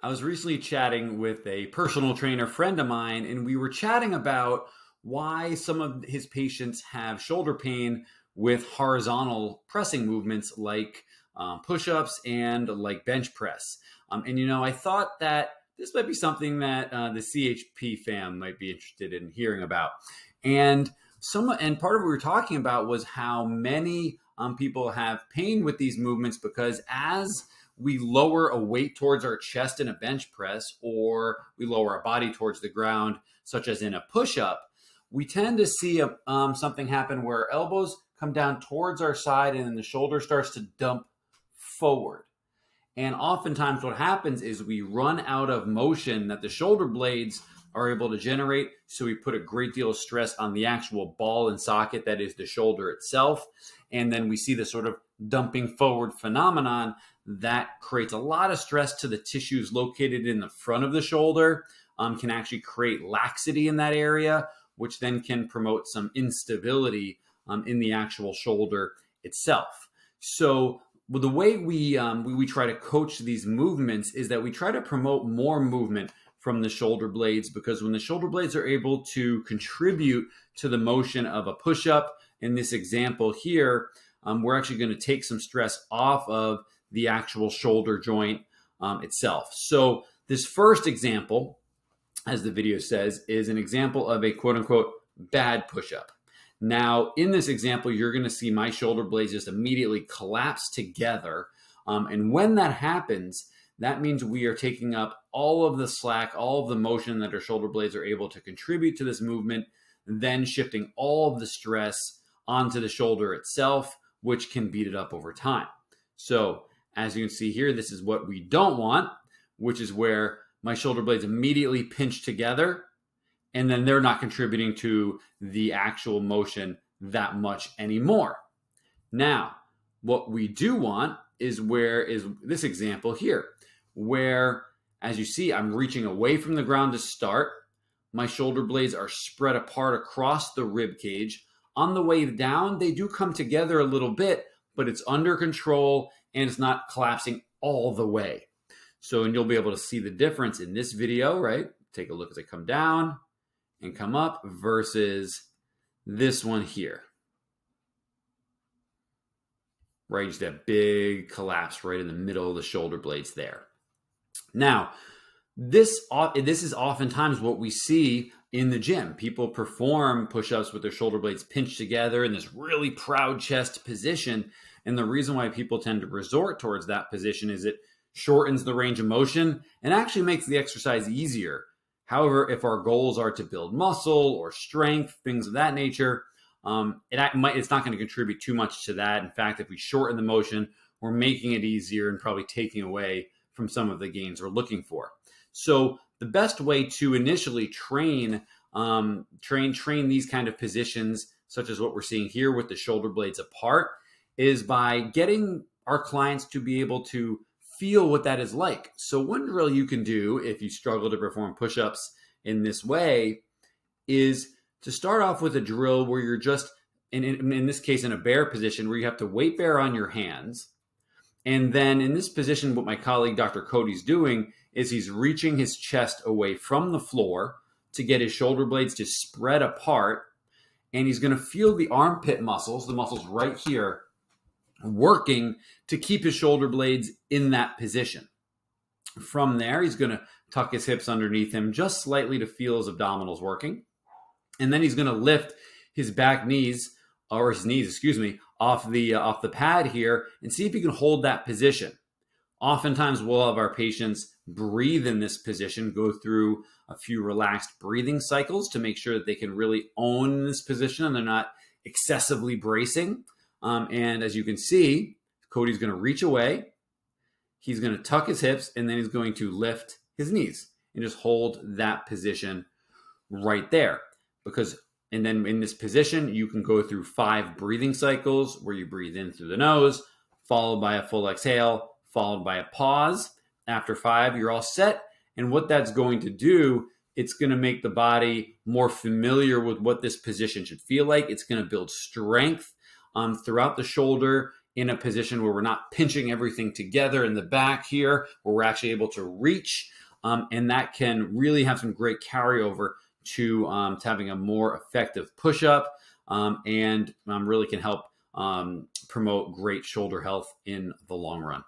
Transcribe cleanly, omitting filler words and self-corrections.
I was recently chatting with a personal trainer friend of mine, and we were chatting about why some of his patients have shoulder pain with horizontal pressing movements like push ups and like bench press. I thought that this might be something that the CHP fam might be interested in hearing about. And and part of what we were talking about was how many people have pain with these movements because as we lower a weight towards our chest in a bench press, or we lower our body towards the ground, such as in a push-up, we tend to see something happen where elbows come down towards our side and then the shoulder starts to dump forward. And oftentimes what happens is we run out of motion that the shoulder blades are able to generate. So we put a great deal of stress on the actual ball and socket that is the shoulder itself. And then we see the sort of dumping forward phenomenon that creates a lot of stress to the tissues located in the front of the shoulder, can actually create laxity in that area, which then can promote some instability in the actual shoulder itself. So the way we try to coach these movements is that we try to promote more movement from the shoulder blades, because when the shoulder blades are able to contribute to the motion of a push-up, in this example here, we're actually going to take some stress off of the actual shoulder joint itself. So this first example, as the video says, is an example of a quote-unquote bad push-up. Now, in this example, you're going to see my shoulder blades just immediately collapse together. And when that happens, that means we are taking up all of the slack, all of the motion that our shoulder blades are able to contribute to this movement, then shifting all of the stress onto the shoulder itself, which can beat it up over time. So as you can see here, this is what we don't want, which is where my shoulder blades immediately pinch together, and then they're not contributing to the actual motion that much anymore. Now, what we do want is this example here, where, as you see, I'm reaching away from the ground to start. My shoulder blades are spread apart across the rib cage. On the way down, they do come together a little bit, but it's under control and it's not collapsing all the way. So, and you'll be able to see the difference in this video, right? Take a look as I come down and come up versus this one here. Right, just that big collapse right in the middle of the shoulder blades there. Now, this is oftentimes what we see in the gym. People perform push-ups with their shoulder blades pinched together in this really proud chest position. And the reason why people tend to resort towards that position is it shortens the range of motion and actually makes the exercise easier. However, if our goals are to build muscle or strength, things of that nature, it's not going to contribute too much to that. In fact, if we shorten the motion, we're making it easier and probably taking away from some of the gains we're looking for. So the best way to initially train these kind of positions, such as what we're seeing here with the shoulder blades apart, is by getting our clients to be able to feel what that is like. So one drill you can do if you struggle to perform push-ups in this way is to start off with a drill where you're just, in this case, in a bear position, where you have to weight bear on your hands. And then in this position, what my colleague, Dr. Cody's doing is he's reaching his chest away from the floor to get his shoulder blades to spread apart. And he's going to feel the armpit muscles, the muscles right here, working to keep his shoulder blades in that position. From there, he's going to tuck his hips underneath him just slightly to feel his abdominals working. And then he's going to lift his back knees, or his knees, excuse me, off the pad here and see if he can hold that position. Oftentimes we'll have our patients breathe in this position, go through a few relaxed breathing cycles to make sure that they can really own this position and they're not excessively bracing. And as you can see, Cody's going to reach away. He's going to tuck his hips and then he's going to lift his knees and just hold that position right there. And then in this position, you can go through 5 breathing cycles where you breathe in through the nose, followed by a full exhale, followed by a pause. After 5, you're all set. And what that's going to do, it's going to make the body more familiar with what this position should feel like. It's going to build strength throughout the shoulder in a position where we're not pinching everything together in the back here, where we're actually able to reach. And that can really have some great carryover to having a more effective push-up, and really can help promote great shoulder health in the long run.